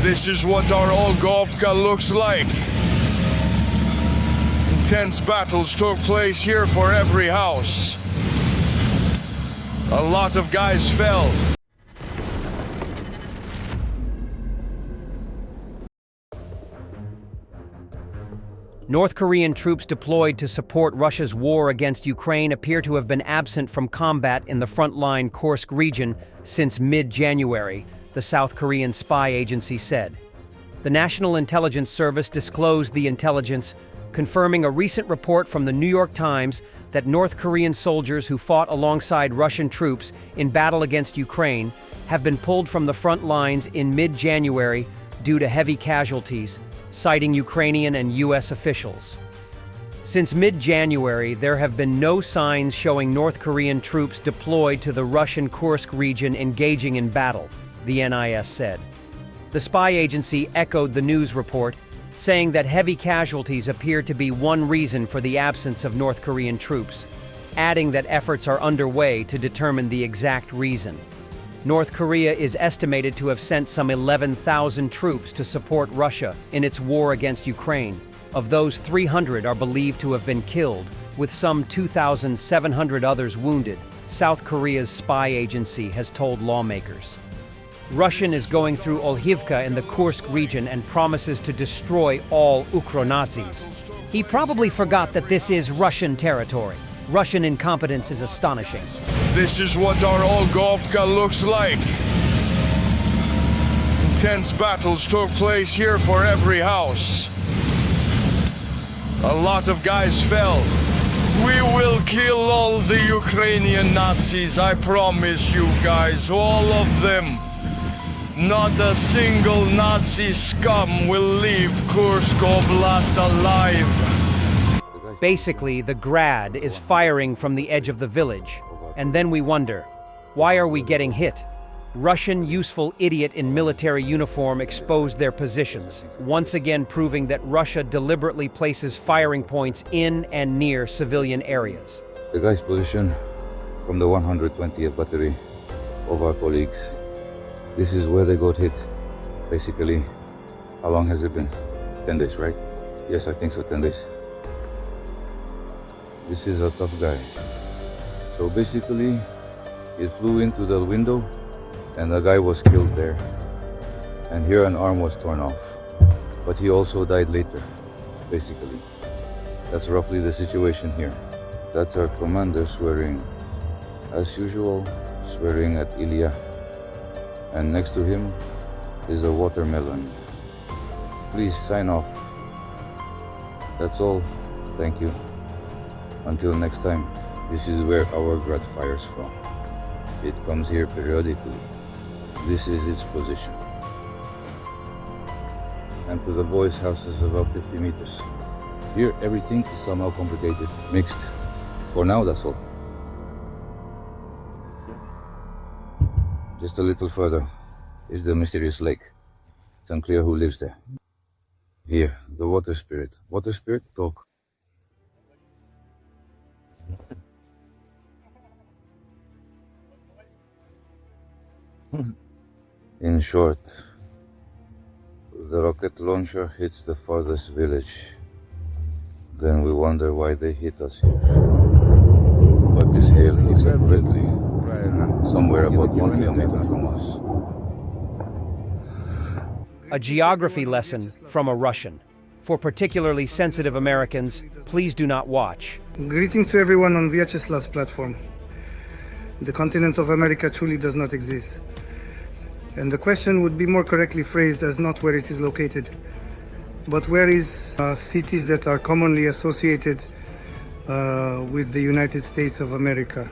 This is what our Olgovka looks like. Intense battles took place here for every house. A lot of guys fell. North Korean troops deployed to support Russia's war against Ukraine appear to have been absent from combat in the frontline Kursk region since mid-January, the South Korean spy agency said. The National Intelligence Service disclosed the intelligence, confirming a recent report from the New York Times that North Korean soldiers who fought alongside Russian troops in battle against Ukraine have been pulled from the front lines in mid-January due to heavy casualties, citing Ukrainian and U.S. officials. Since mid-January, there have been no signs showing North Korean troops deployed to the Russian Kursk region engaging in battle, the NIS said. The spy agency echoed the news report, saying that heavy casualties appear to be one reason for the absence of North Korean troops, adding that efforts are underway to determine the exact reason. North Korea is estimated to have sent some 11,000 troops to support Russia in its war against Ukraine. Of those, 300 are believed to have been killed, with some 2,700 others wounded, South Korea's spy agency has told lawmakers. Russian is going through Olhivka in the Kursk region and promises to destroy all Ukro-Nazis. He probably forgot that this is Russian territory. Russian incompetence is astonishing. This is what our Olgovka looks like. Intense battles took place here for every house. A lot of guys fell. We will kill all the Ukrainian Nazis, I promise you guys, all of them. Not a single Nazi scum will leave Kursk Oblast alive. Basically, the Grad is firing from the edge of the village, and then we wonder, why are we getting hit? Russian useful idiot in military uniform exposed their positions, once again proving that Russia deliberately places firing points in and near civilian areas. The guy's position from the 120th battery of our colleagues. This is where they got hit. Basically, how long has it been? 10 days, right? Yes, I think so, 10 days. This is a tough guy. So basically, it flew into the window and the guy was killed there. And here an arm was torn off. But he also died later, basically. That's roughly the situation here. That's our commander swearing. As usual, swearing at Ilya. And next to him is a watermelon. Please sign off. That's all. Thank you. Until next time, this is where our Grad fires from. It comes here periodically. This is its position. And to the boys' houses about 50 meters. Here everything is somehow complicated, mixed. For now, that's all. Just a little further is the mysterious lake. It's unclear who lives there. Here, the water spirit. Water spirit, talk. In short, the rocket launcher hits the farthest village. Then we wonder why they hit us here. But this hail hits accurately, somewhere about 1 kilometer from us. A geography lesson from a Russian. For particularly sensitive Americans, please do not watch. Greetings to everyone on Vyacheslav's platform. The continent of America truly does not exist. And the question would be more correctly phrased as not where it is located, but where is cities that are commonly associated with the United States of America.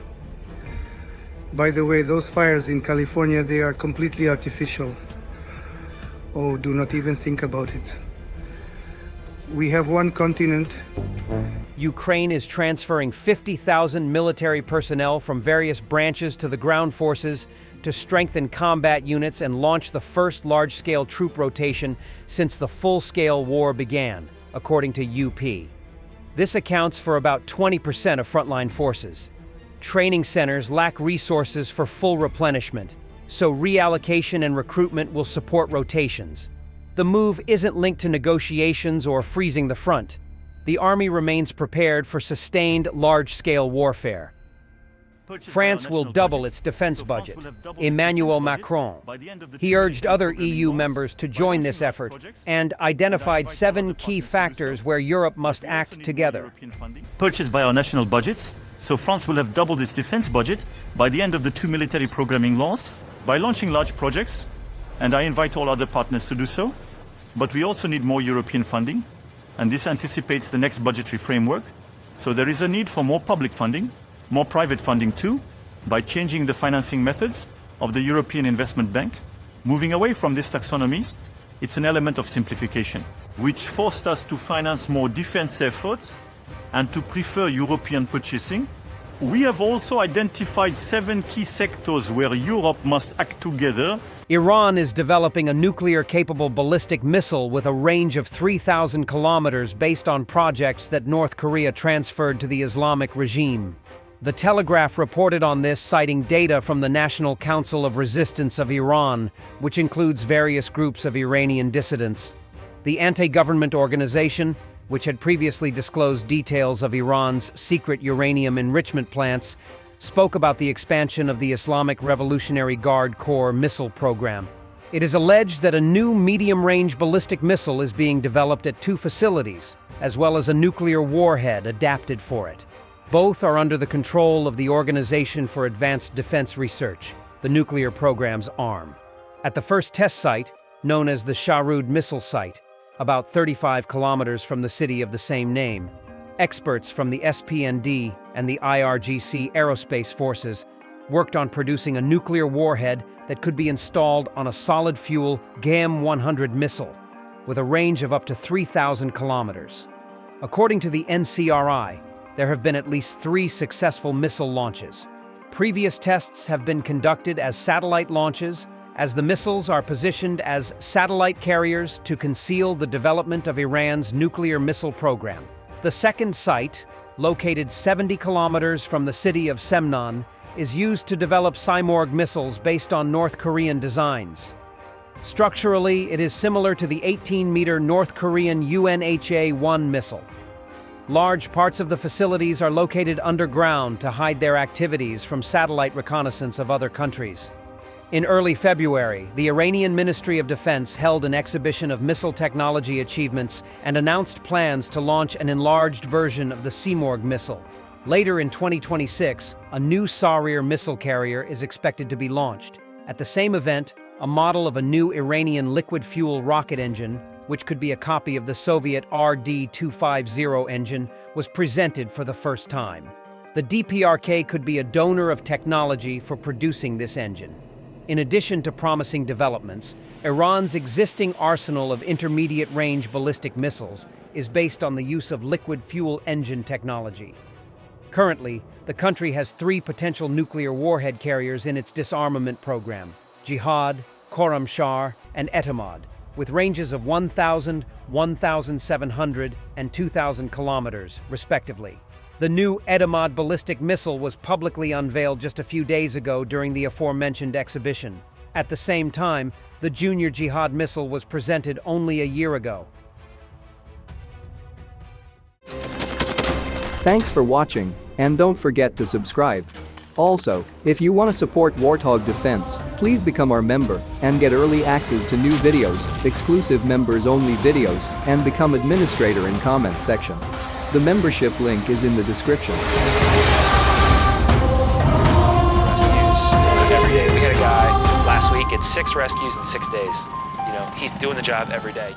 By the way, those fires in California, they are completely artificial. Oh, do not even think about it. We have one continent. Ukraine is transferring 50,000 military personnel from various branches to the ground forces to strengthen combat units and launch the first large-scale troop rotation since the full-scale war began, according to UP. This accounts for about 20% of frontline forces. Training centers lack resources for full replenishment, so reallocation and recruitment will support rotations. The move isn't linked to negotiations or freezing the front. The army remains prepared for sustained, large-scale warfare. France will double its defense budget. Emmanuel Macron. He urged other EU members to join this effort and identified 7 key factors where Europe must act together. Purchased by our national budgets, so France will have doubled its defense budget by the end of the 2 military programming laws, by launching large projects, and I invite all other partners to do so. But we also need more European funding, and this anticipates the next budgetary framework. So there is a need for more public funding, more private funding too, by changing the financing methods of the European Investment Bank. Moving away from this taxonomy, it's an element of simplification, which forced us to finance more defense efforts and to prefer European purchasing. We have also identified 7 key sectors where Europe must act together. Iran is developing a nuclear-capable ballistic missile with a range of 3,000 kilometers based on projects that North Korea transferred to the Islamic regime. The Telegraph reported on this, citing data from the National Council of Resistance of Iran, which includes various groups of Iranian dissidents. The anti-government organization, which had previously disclosed details of Iran's secret uranium enrichment plants, spoke about the expansion of the Islamic Revolutionary Guard Corps missile program. It is alleged that a new medium-range ballistic missile is being developed at 2 facilities, as well as a nuclear warhead adapted for it. Both are under the control of the Organization for Advanced Defense Research, the nuclear program's arm. At the first test site, known as the Shahrud Missile Site, about 35 kilometers from the city of the same name, experts from the SPND and the IRGC Aerospace Forces worked on producing a nuclear warhead that could be installed on a solid-fuel GAM-100 missile, with a range of up to 3,000 kilometers. According to the NCRI, there have been at least 3 successful missile launches. Previous tests have been conducted as satellite launches, as the missiles are positioned as satellite carriers to conceal the development of Iran's nuclear missile program. The second site, located 70 kilometers from the city of Semnan, is used to develop Simorgh missiles based on North Korean designs. Structurally, it is similar to the 18-meter North Korean UNHA-1 missile. Large parts of the facilities are located underground to hide their activities from satellite reconnaissance of other countries. In early February, the Iranian Ministry of Defense held an exhibition of missile technology achievements and announced plans to launch an enlarged version of the Simorgh missile. Later in 2026, a new Sarir missile carrier is expected to be launched. At the same event, a model of a new Iranian liquid-fuel rocket engine, which could be a copy of the Soviet RD-250 engine, was presented for the first time. The DPRK could be a donor of technology for producing this engine. In addition to promising developments, Iran's existing arsenal of intermediate-range ballistic missiles is based on the use of liquid-fuel engine technology. Currently, the country has 3 potential nuclear warhead carriers in its disarmament program: Jihad, Khorramshahr, and Etamad, with ranges of 1,000, 1,700, and 2,000 kilometers, respectively. The new Etamad ballistic missile was publicly unveiled just a few days ago during the aforementioned exhibition. At the same time, the Junior Jihad missile was presented only a year ago. Thanks for watching, and don't forget to subscribe. Also, if you want to support Warthog Defense, please become our member and get early access to new videos, exclusive members-only videos, and become administrator in comment section. The membership link is in the description. Rescues every day. We had a guy last week, it's 6 rescues in 6 days. You know, he's doing the job every day.